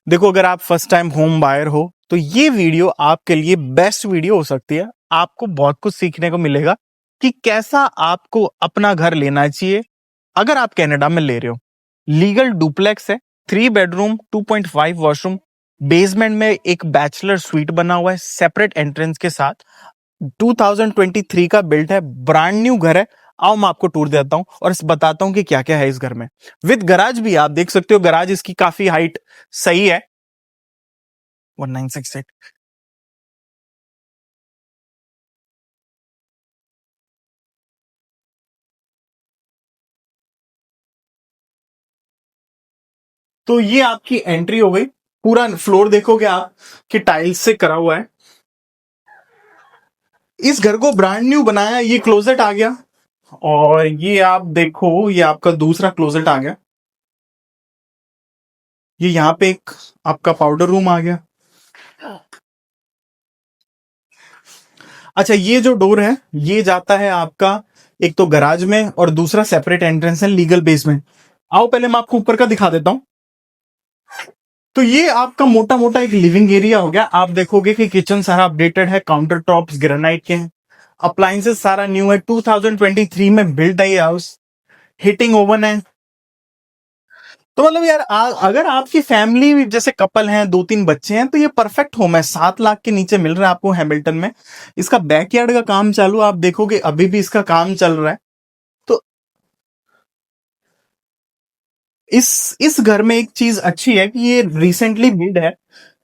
देखो, अगर आप फर्स्ट टाइम होम बायर हो तो ये वीडियो आपके लिए बेस्ट वीडियो हो सकती है। आपको बहुत कुछ सीखने को मिलेगा कि कैसा आपको अपना घर लेना चाहिए अगर आप कनाडा में ले रहे हो। लीगल डुप्लेक्स है, 3 बेडरूम 2.5 वॉशरूम, बेसमेंट में एक बैचलर स्वीट बना हुआ है सेपरेट एंट्रेंस के साथ। 2023 का बिल्ट है, ब्रांड न्यू घर है। आओ मैं आपको टूर देता हूं और बताता हूं कि क्या क्या है इस घर में। विद गराज भी आप देख सकते हो, गराज इसकी काफी हाइट सही है। 1968। तो ये आपकी एंट्री हो गई। पूरा फ्लोर देखोगे आप कि टाइल्स से करा हुआ है। इस घर को ब्रांड न्यू बनाया, ये क्लोजेट आ गया। और ये आप देखो, ये आपका दूसरा क्लोजेट आ गया। ये यहाँ पे एक आपका पाउडर रूम आ गया। अच्छा, ये जो डोर है ये जाता है आपका एक तो गराज में और दूसरा सेपरेट एंट्रेंस है लीगल बेसमेंट। आओ पहले मैं आपको ऊपर का दिखा देता हूं। तो ये आपका मोटा मोटा एक लिविंग एरिया हो गया। आप देखोगे कि किचन सारा अपडेटेड है, काउंटर टॉप्स ग्रेनाइट के हैं, अप्लायंसेस सारा न्यू है। 2023 में बिल्ड है ये हाउस। हीटिंग ओवन है। तो मतलब यार अगर आपकी फैमिली जैसे कपल हैं, 2-3 बच्चे हैं, तो ये परफेक्ट होम है। 7 लाख के नीचे मिल रहा है आपको हैमिल्टन में। इसका बैकयार्ड का काम चालू, आप देखोगे अभी भी इसका काम चल रहा है। तो इस घर में एक चीज अच्छी है कि ये रिसेंटली बिल्ड है,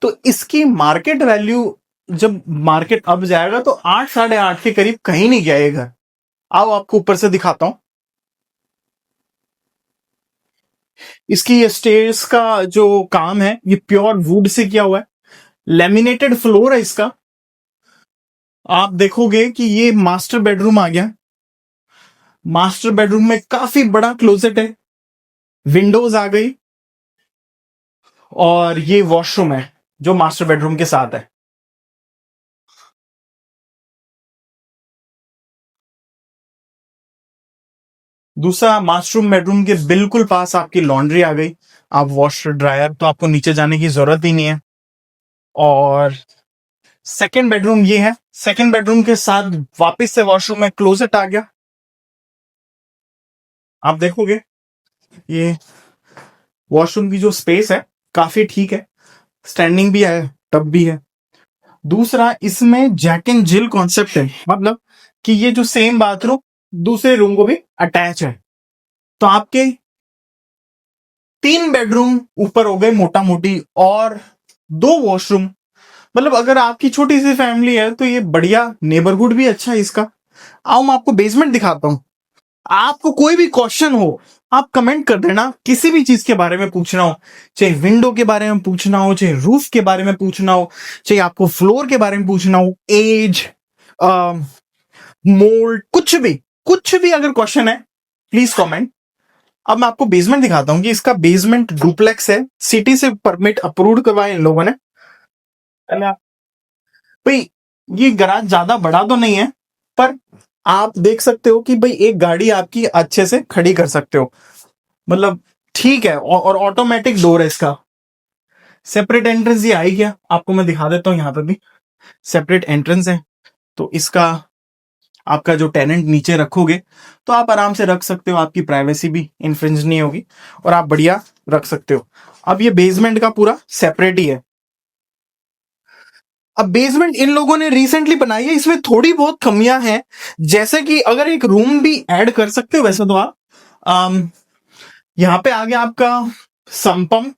तो इसकी मार्केट वैल्यू जब मार्केट अब जाएगा तो 8-8.5 के करीब कहीं नहीं गया ये घर। आओ आपको ऊपर से दिखाता हूं। इसकी ये स्टेयर्स का जो काम है ये प्योर वुड से किया हुआ है। लेमिनेटेड फ्लोर है इसका। आप देखोगे कि ये मास्टर बेडरूम आ गया। मास्टर बेडरूम में काफी बड़ा क्लोजेट है, विंडोज आ गई, और ये वॉशरूम है जो मास्टर बेडरूम के साथ है। दूसरा, मास्टरूम बेडरूम के बिल्कुल पास आपकी लॉन्ड्री आ गई। आप वॉशर ड्रायर तो आपको नीचे जाने की जरूरत ही नहीं है। और सेकंड बेडरूम ये है। सेकंड बेडरूम के साथ वापस से वॉशरूम में क्लोजेट आ गया। आप देखोगे ये वॉशरूम की जो स्पेस है काफी ठीक है, स्टैंडिंग भी है, टब भी है। दूसरा, इसमें जैक एंड जिल कॉन्सेप्ट है, मतलब कि ये जो सेम बाथरूम दूसरे रूम को भी अटैच है। तो आपके 3 बेडरूम ऊपर हो गए मोटा मोटी, और 2 वॉशरूम। मतलब अगर आपकी छोटी सी फैमिली है तो ये बढ़िया, नेबरहुड भी अच्छा है इसका। आओ मैं आपको बेसमेंट दिखाता हूं। आपको कोई भी क्वेश्चन हो आप कमेंट कर देना, किसी भी चीज के बारे में पूछना हो, चाहे विंडो के बारे में पूछना हो, चाहे रूफ के बारे में पूछना हो, चाहे आपको फ्लोर के बारे में पूछना हो, एज, मोल्ड, कुछ भी अगर क्वेश्चन है प्लीज कमेंट। अब मैं आपको बेसमेंट दिखाता हूं कि इसका बेसमेंट डुप्लेक्स है, सिटी से परमिट अप्रूव्ड करवाए इन लोगों ने। भाई ये गराज ज्यादा बड़ा तो नहीं है, पर आप देख सकते हो कि भाई एक गाड़ी आपकी अच्छे से खड़ी कर सकते हो, मतलब ठीक है। और ऑटोमेटिक डोर है इसका। सेपरेट एंट्रेंस ये आई गया, आपको मैं दिखा देता हूं। यहां पर भी सेपरेट एंट्रेंस है। तो इसका आपका जो टेनेंट नीचे रखोगे तो आप आराम से रख सकते हो, आपकी प्राइवेसी भी इन्फ्रिंज नहीं होगी और आप बढ़िया रख सकते हो। अब ये बेसमेंट का पूरा सेपरेट ही है। अब बेसमेंट इन लोगों ने रिसेंटली बनाई है, इसमें थोड़ी बहुत कमियां हैं, जैसे कि अगर एक रूम भी ऐड कर सकते हो वैसे तो आप। यहाँ पे आ गया आपका सम्पम।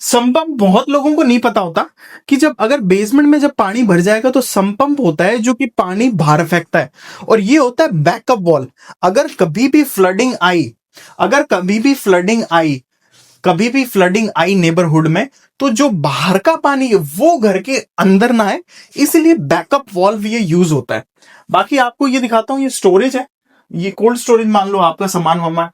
सम्पम बहुत लोगों को नहीं पता होता कि जब अगर बेसमेंट में जब पानी भर जाएगा तो सम्पम्प होता है जो कि पानी बाहर फेंकता है, और ये होता है बैकअप वॉल। अगर कभी भी फ्लडिंग आई, अगर कभी भी फ्लडिंग आई नेबरहुड में, तो जो बाहर का पानी है वो घर के अंदर ना आए, इसलिए बैकअप वॉल्व ये यूज होता है। बाकी आपको ये दिखाता हूं, ये स्टोरेज है, ये कोल्ड स्टोरेज मान लो आपका सामान वामान।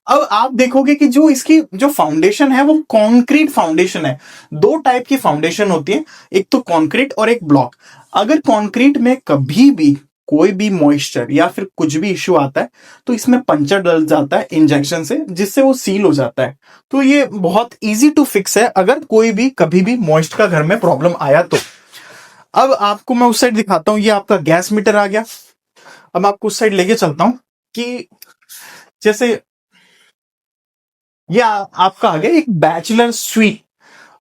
अब आप देखोगे कि जो इसकी जो फाउंडेशन है वो कंक्रीट फाउंडेशन है। 2 टाइप की फाउंडेशन होती है, एक तो कंक्रीट और एक ब्लॉक। अगर कंक्रीट में कभी भी कोई भी मॉइस्चर या फिर कुछ भी इश्यू आता है तो इसमें पंचर डल जाता है इंजेक्शन से, जिससे वो सील हो जाता है। तो ये बहुत इजी टू फिक्स है अगर कोई भी कभी भी मॉइस्ट का घर में प्रॉब्लम आया तो। अब आपको मैं उस साइड दिखाता हूं, ये आपका गैस मीटर आ गया। अब आपको उस साइड लेके चलता हूं कि जैसे ये आपका आ गया एक बैचलर स्वीट।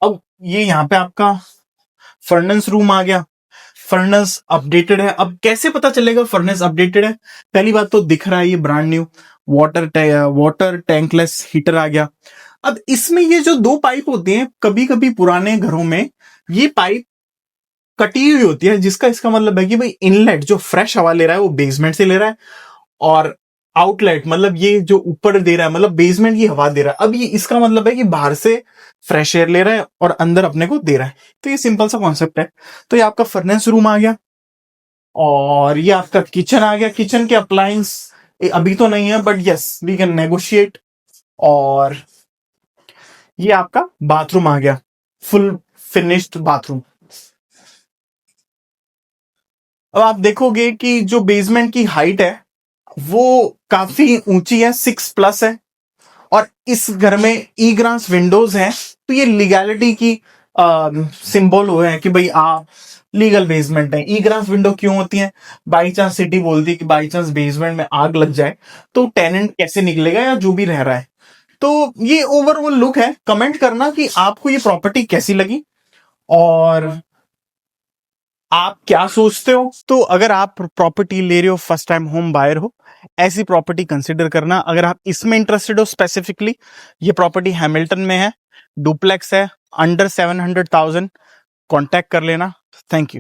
अब ये यहाँ पे आपका फर्नेस रूम आ गया। फर्नेस अपडेटेड है। अब कैसे पता चलेगा फर्नेस अपडेटेड है? पहली बात तो दिख रहा है ये ब्रांड न्यू वाटर टैंकलेस हीटर आ गया। अब इसमें ये जो दो पाइप होती हैं, कभी कभी पुराने घरों में ये पाइप कटी हुई होती है, जिसका इसका मतलब है कि भाई इनलेट जो फ्रेश हवा ले रहा है वो बेसमेंट से ले रहा है, और आउटलेट मतलब ये जो ऊपर दे रहा है मतलब बेसमेंट की हवा दे रहा है। अब ये इसका मतलब है कि बाहर से फ्रेश एयर ले रहा है और अंदर अपने को दे रहा है। तो ये सिंपल सा कॉन्सेप्ट है। तो ये आपका फर्नेस रूम आ गया और ये आपका किचन आ गया। किचन के अप्लायंस अभी तो नहीं है, but yes we can negotiate. और ये आपका बाथरूम आ गया, फुल फिनिश्ड बाथरूम। अब आप देखोगे कि जो बेसमेंट की हाइट है वो काफी ऊंची है, 6+ है, और इस घर में ई ग्रास विंडोज हैं। तो ये लीगैलिटी की सिंबल हुए हैं कि भाई लीगल बेसमेंट है। ई ग्रास विंडो क्यों होती है? बाई चांस सिटी बोलती है कि बाई चांस बेसमेंट में आग लग जाए तो टेनेंट कैसे निकलेगा या जो भी रह रहा है। तो ये ओवरऑल लुक है। कमेंट करना कि आपको ये प्रॉपर्टी कैसी लगी और आप क्या सोचते हो। तो अगर आप प्रॉपर्टी ले रहे हो, फर्स्ट टाइम होम बायर हो, ऐसी प्रॉपर्टी कंसिडर करना। अगर आप इसमें इंटरेस्टेड हो स्पेसिफिकली, ये प्रॉपर्टी हैमिल्टन में है, डुप्लेक्स है, अंडर 700,000, कांटेक्ट कर लेना। Thank you.